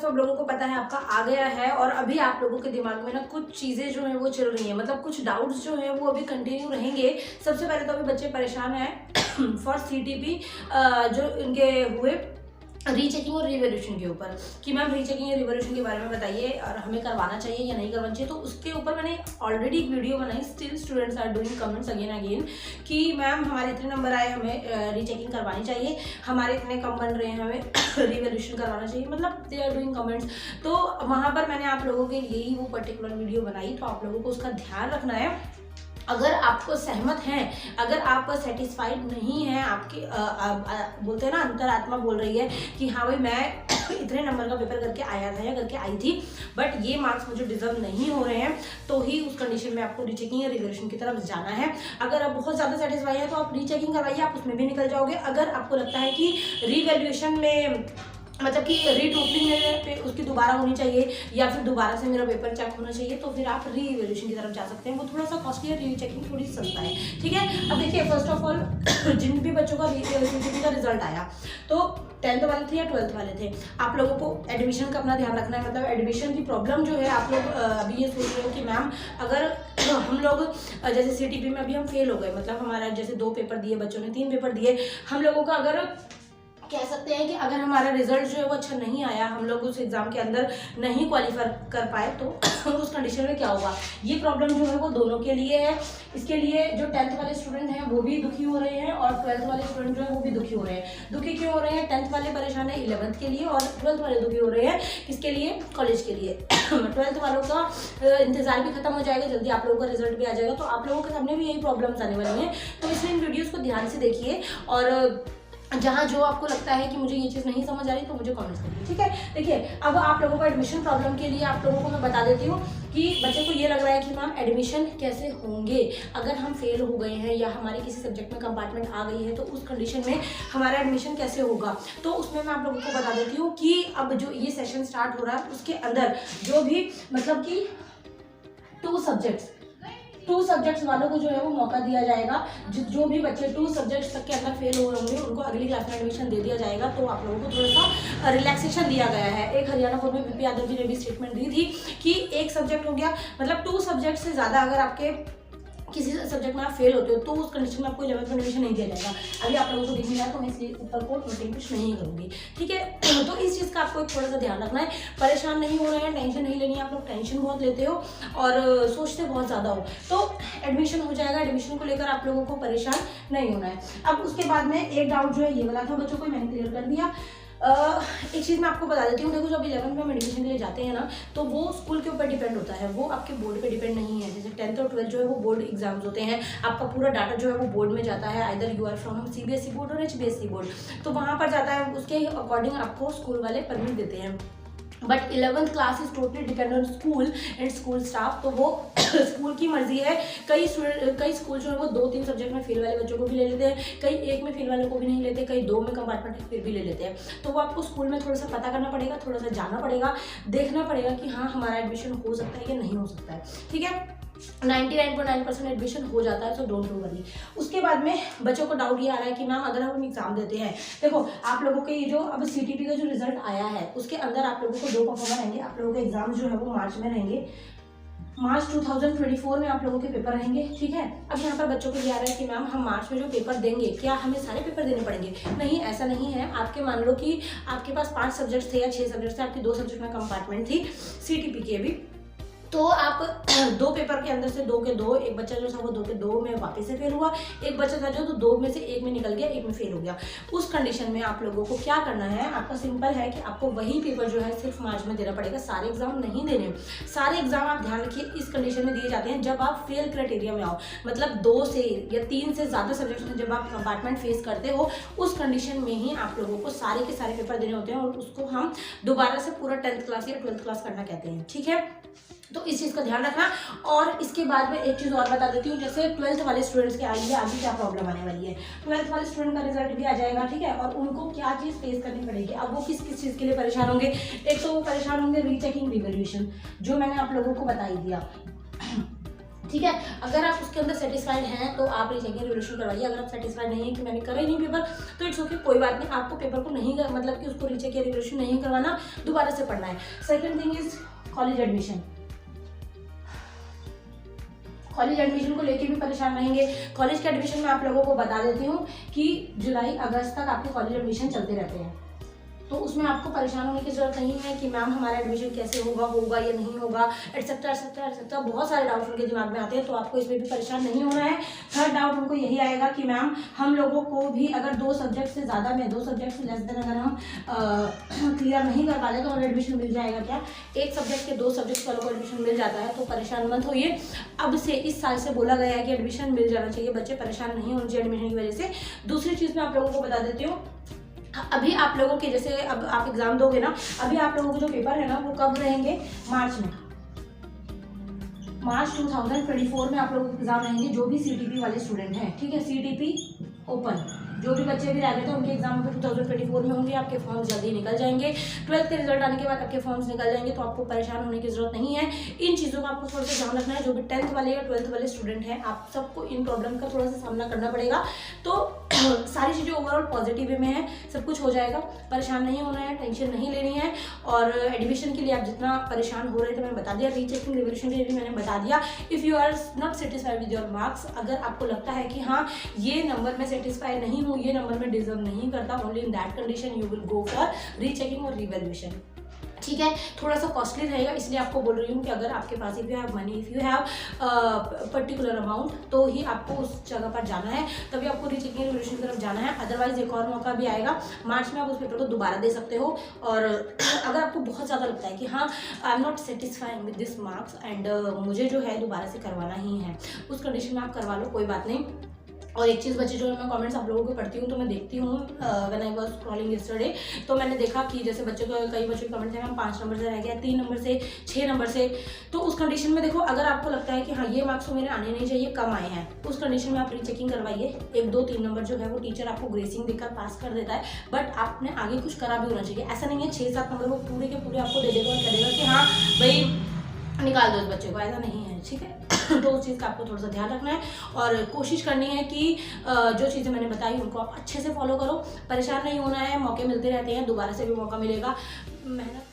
सब लोगों को पता है आपका आ गया है और अभी आप लोगों के दिमाग में ना कुछ चीज़ें जो है वो चल रही हैं, मतलब कुछ डाउट्स जो है वो अभी कंटिन्यू रहेंगे। सबसे पहले तो अभी बच्चे परेशान हैं फॉर सीटीपी जो इनके हुए रीचेकिंग और रिवैल्यूएशन के ऊपर कि मैम रीचेकिंग या रिवैल्यूएशन के बारे में बताइए और हमें करवाना चाहिए या नहीं करवाना चाहिए। तो उसके ऊपर मैंने ऑलरेडी एक वीडियो बनाई। Still students are doing comments again again कि मैम हमारे इतने नंबर आए, हमें रीचेकिंग करवानी चाहिए, हमारे इतने कम बन रहे हैं, हमें रिवैल्यूएशन करवाना चाहिए, मतलब दे आर डूइंग कमेंट्स। तो वहाँ पर मैंने आप लोगों के लिए ही वो पर्टिकुलर वीडियो बनाई, तो आप लोगों को उसका ध्यान रखना है। अगर आपको सहमत हैं, अगर आप सेटिस्फाइड नहीं हैं, आपकी बोलते हैं ना अंतरात्मा बोल रही है कि हाँ भाई मैं इतने नंबर का पेपर करके आया था या करके आई थी बट ये मार्क्स मुझे डिजर्व नहीं हो रहे हैं, तो ही उस कंडीशन में आपको रीचेकिंग या रिवैल्यूएशन की तरफ जाना है। अगर आप बहुत ज़्यादा सेटिस्फाई हैं तो आप रीचेकिंग करवाइए, आप उसमें भी निकल जाओगे। अगर आपको लगता है कि रिवैल्यूएशन में मतलब कि रीटोटलिंग में उसकी दोबारा होनी चाहिए या फिर दोबारा से मेरा पेपर चेक होना चाहिए, तो फिर आप री इवैल्यूएशन की तरफ जा सकते हैं। वो थोड़ा सा कॉस्टली है, री चेकिंग थोड़ी सस्ता है, ठीक है। अब देखिए फर्स्ट ऑफ ऑल जिन भी बच्चों का सीटीपी का रिजल्ट आया तो 10th वाले थे या 12th वाले थे, आप लोगों को एडमिशन का अपना ध्यान रखना है। मतलब एडमिशन की प्रॉब्लम जो है, आप लोग अभी ये सोच रहे हो कि मैम अगर हम लोग जैसे सीटीपी में अभी हम फेल हो गए, मतलब हमारा जैसे 2 पेपर दिए, बच्चों ने 3 पेपर दिए, हम लोगों का अगर कह सकते हैं कि अगर हमारा रिजल्ट जो है वो अच्छा नहीं आया, हम लोग उस एग्जाम के अंदर नहीं क्वालिफाई कर पाए, तो उस कंडीशन में क्या होगा। ये प्रॉब्लम जो है वो दोनों के लिए है। इसके लिए जो 10th वाले स्टूडेंट हैं वो भी दुखी हो रहे हैं और 12th वाले स्टूडेंट जो है वो भी दुखी हो रहे हैं। दुखी क्यों हो रहे हैं? 10th वाले परेशान है 11th के लिए और 12th वाले दुखी हो रहे हैं किसके लिए? कॉलेज के लिए। 12th वालों का इंतजार भी खत्म हो जाएगा, जल्दी आप लोगों का रिजल्ट भी आ जाएगा, तो आप लोगों के सामने भी यही प्रॉब्लम्स आने वाली हैं। तो इसलिए इन वीडियोज़ को ध्यान से देखिए और जहाँ जो आपको लगता है कि मुझे ये चीज़ नहीं समझ आ रही तो मुझे कमेंट्स करिए, ठीक है। देखिए अब आप लोगों को एडमिशन प्रॉब्लम के लिए आप लोगों को मैं बता देती हूँ कि बच्चे को ये लग रहा है कि मैम एडमिशन कैसे होंगे अगर हम फेल हो गए हैं या हमारे किसी सब्जेक्ट में कंपार्टमेंट आ गई है, तो उस कंडीशन में हमारा एडमिशन कैसे होगा। तो उसमें मैं आप लोगों को बता देती हूँ कि अब जो ये सेशन स्टार्ट हो रहा है उसके अंदर जो भी मतलब कि 2 सब्जेक्ट्स वालों को जो है वो मौका दिया जाएगा। जो भी बच्चे 2 सब्जेक्ट्स तक के अंदर फेल हुए होंगे उनको अगली क्लास में एडमिशन दे दिया जाएगा। तो आप लोगों को थोड़ा सा रिलैक्सेशन दिया गया है। एक हरियाणा बोर्ड में बीपी यादव जी ने भी स्टेटमेंट दी थी कि एक सब्जेक्ट हो गया, मतलब 2 सब्जेक्ट से ज़्यादा अगर आपके किसी सब्जेक्ट में आप फेल होते हो तो उस कंडीशन में आपको 11th में एडमिशन नहीं दिया जाएगा। अभी आप लोगों को दिख नहीं रहा तो मैं इसलिए ऊपर को नोटिंग कुछ नहीं करूँगी, ठीक है। तो इस चीज़ का आपको एक थोड़ा सा ध्यान रखना है। परेशान नहीं हो रहे हैं, टेंशन नहीं लेनी है। आप लोग टेंशन बहुत लेते हो और सोचते बहुत ज़्यादा हो, तो एडमिशन हो जाएगा। एडमिशन को लेकर आप लोगों को परेशान नहीं होना है। अब उसके बाद में एक डाउट जो है ये वाला था बच्चों को, मैंने क्लियर कर दिया। एक चीज़ मैं आपको बता देती हूँ, देखो जब 11th में हम एडमिशन के लिए जाते हैं ना तो वो स्कूल के ऊपर डिपेंड होता है, वो आपके बोर्ड पे डिपेंड नहीं है। जैसे 10th और 12th जो है वो बोर्ड एग्जाम्स होते हैं, आपका पूरा डाटा जो है वो बोर्ड में जाता है। Either you are from CBSE board और एचबीएसई बोर्ड, तो वहाँ पर जाता है, उसके अकॉर्डिंग आपको स्कूल वाले परमिट देते हैं। But 11th class is totally depend on school and school staff, तो वो स्कूल की मर्जी है। कई स्कूल जो है वो 2-3 सब्जेक्ट में फेल वाले बच्चों को भी ले लेते हैं, कई 1 में फेल वाले को भी नहीं लेते, कई 2 में कंपार्टमेंट फिर भी ले लेते हैं। तो वो आपको स्कूल में थोड़ा सा पता करना पड़ेगा, थोड़ा सा जाना पड़ेगा, देखना पड़ेगा कि हाँ हमारा एडमिशन हो सकता है या नहीं हो सकता है, ठीक है। 99.9% एडमिशन हो जाता है, सो डोंट वरी। उसके बाद में बच्चों को डाउट ये आ रहा है कि मैम अगर हम एग्जाम देते हैं, देखो आप लोगों के ये जो अब सीटीपी का जो रिजल्ट आया है उसके अंदर आप लोगों को 2 परफॉर्मर रहेंगे। आप लोगों के एग्जाम जो है वो मार्च में रहेंगे, मार्च 2024 में आप लोगों के पेपर रहेंगे, ठीक है। अब यहाँ पर बच्चों को ये आ रहा है कि मैम हम मार्च में जो पेपर देंगे क्या हमें सारे पेपर देने पड़ेंगे? नहीं, ऐसा नहीं है। आपके मान लो कि आपके पास 5 सब्जेक्ट थे या 6 सब्जेक्ट थे, आपकी 2 सब्जेक्ट में कंपार्टमेंट थी सीटीपी के भी, तो आप 2 पेपर के अंदर से 2 के 2, एक बच्चा जो था वो 2 के 2 में वापस से फेल हुआ, एक बच्चा था जो तो 2 में से 1 में निकल गया, 1 में फेल हो गया। उस कंडीशन में आप लोगों को क्या करना है, आपका सिंपल है कि आपको वही पेपर जो है सिर्फ मार्च में देना पड़ेगा, सारे एग्जाम नहीं देने। सारे एग्जाम आप ध्यान रखिए इस कंडीशन में दिए जाते हैं जब आप फेल क्राइटेरिया में आओ, मतलब 2 से या 3 से ज़्यादा सब्जेक्ट में जब आप कंपार्टमेंट फेस करते हो, उस कंडीशन में ही आप लोगों को सारे के सारे पेपर देने होते हैं और उसको हम दोबारा से पूरा 10th क्लास या 12th क्लास करना कहते हैं, ठीक है। तो इस चीज़ का ध्यान रखना। और इसके बाद में एक चीज़ और बता देती हूँ, जैसे 12th वाले स्टूडेंट्स के आगे क्या प्रॉब्लम आने वाली है। 12th वाले स्टूडेंट का रिजल्ट भी आ जाएगा, ठीक है, और उनको क्या चीज़ फेस करनी पड़ेगी। अब वो किस किस चीज़ के लिए परेशान होंगे? एक तो वो परेशान होंगे रीचेकिंग रिवैल्यूएशन, जो मैंने आप लोगों को बता ही दिया, ठीक है। अगर आप उसके अंदर सेटिस्फाइड हैं तो आप रीचेकिंग रिवोल्यूशन करवाइए। अगर आप सेटिस्फाइड नहीं है कि मैंने करा ही नहीं पेपर, तो इट्स ओके, कोई बात नहीं, आपको पेपर को नहीं मतलब कि उसको रीचेक या रिवोल्यूशन नहीं करवाना, दोबारा से पढ़ना है। Second thing is college admission. College admission को लेके भी परेशान रहेंगे। कॉलेज के एडमिशन में आप लोगों को बता देती हूँ कि जुलाई अगस्त तक आपके कॉलेज एडमिशन चलते रहते हैं, तो उसमें आपको परेशान होने की ज़रूरत नहीं है कि मैम हमारा एडमिशन कैसे होगा या नहीं होगा, एटसेट्रा एटसेट्रा एटसेट्रा, बहुत सारे डाउट उनके दिमाग में आते हैं, तो आपको इसमें भी परेशान नहीं होना है। थर्ड डाउट उनको यही आएगा कि मैम हम लोगों को भी अगर 2 सब्जेक्ट से ज़्यादा में 2 सब्जेक्ट से लेस देन अगर हम क्लियर नहीं कर पाते तो हमें एडमिशन मिल जाएगा क्या? एक सब्जेक्ट के 2 सब्जेक्ट वालों को एडमिशन मिल जाता है, तो परेशान मत होइए। अब से इस साल से बोला गया है कि एडमिशन मिल जाना चाहिए, बच्चे परेशान नहीं होने चाहिए एडमिशन की वजह से। दूसरी चीज़ मैं आप लोगों को बता देती हूँ, अभी आप लोगों के जैसे अब आप एग्जाम दोगे ना, अभी आप लोगों के जो पेपर है ना वो कब रहेंगे? मार्च में। मार्च 2024 में आप लोगों के एग्जाम रहेंगे, जो भी CTP वाले स्टूडेंट हैं, ठीक है, CTP ओपन, जो भी बच्चे भी रह गए थे उनके एग्जाम पे 2024 में होंगे। आपके फॉर्म्स जल्दी निकल जाएंगे। 12th के रिजल्ट आने के बाद आपके फॉर्म्स निकल जाएंगे, तो आपको परेशान होने की जरूरत नहीं है। इन चीज़ों का आपको थोड़ा सा ध्यान रखना है। जो भी 10th वाले या 12th वाले स्टूडेंट हैं, आप सबको इन प्रॉब्लम का थोड़ा सा सामना करना पड़ेगा। तो सारी चीज़ें ओवरऑल पॉजिटिव वे में है, सब कुछ हो जाएगा, परेशान नहीं होना है, टेंशन नहीं लेनी है। और एडमिशन के लिए आप जितना परेशान हो रहे थे मैंने बता दिया, रीचेकिंग रिवोल्यूशन के लिए भी मैंने बता दिया। If you are not satisfied with your marks, अगर आपको लगता है कि हाँ ये नंबर में सेटिस्फाई नहीं हूँ, ये नंबर में डिजर्व नहीं करता, only in that condition you will go for rechecking और रिवैल्यूएशन। ठीक है, थोड़ा सा कॉस्टली रहेगा, इसलिए आपको बोल रही हूँ कि अगर आपके पास if you have money, if you have particular amount, तो ही आपको उस जगह पर जाना है, तभी आपको रीचेकिंग रिवोल्यूशन की तरफ जाना है। अदरवाइज एक और मौका भी आएगा मार्च में, आप उस पेपर को दोबारा दे सकते हो। और अगर आपको बहुत ज़्यादा लगता है कि हाँ I am not satisfying with this marks and मुझे जो है दोबारा से करवाना ही है, उस कंडीशन में आप करवा लो, कोई बात नहीं। और एक चीज़ बची, जो मैं कमेंट्स आप लोगों को पढ़ती हूँ तो मैं देखती हूँ, when I was scrolling yesterday, तो मैंने देखा कि जैसे बच्चों को कई बच्चों के कमेंट्स हैं मैम 5 नंबर से रह गया, 3 नंबर से, 6 नंबर से। तो उस कंडीशन में देखो, अगर आपको लगता है कि हाँ ये मार्क्स तो मेरे आने नहीं चाहिए, कम आए हैं, उस कंडीशन में आप रीचेकिंग करवाइए। 1, 2, 3 नंबर जो है वो टीचर आपको ग्रेसिंग देकर पास कर देता है, बट आपने आगे कुछ करा भी होना चाहिए। ऐसा नहीं है 6-7 नंबर वो पूरे के पूरे आपको दे देगा और कह देगा कि हाँ भाई निकाल दो इस बच्चे को, ऐसा नहीं है, ठीक है। तो उस चीज़ का आपको थोड़ा सा ध्यान रखना है और कोशिश करनी है कि जो चीज़ें मैंने बताई उनको आप अच्छे से फॉलो करो। परेशान नहीं होना है, मौके मिलते रहते हैं, दोबारा से भी मौका मिलेगा, मेहनत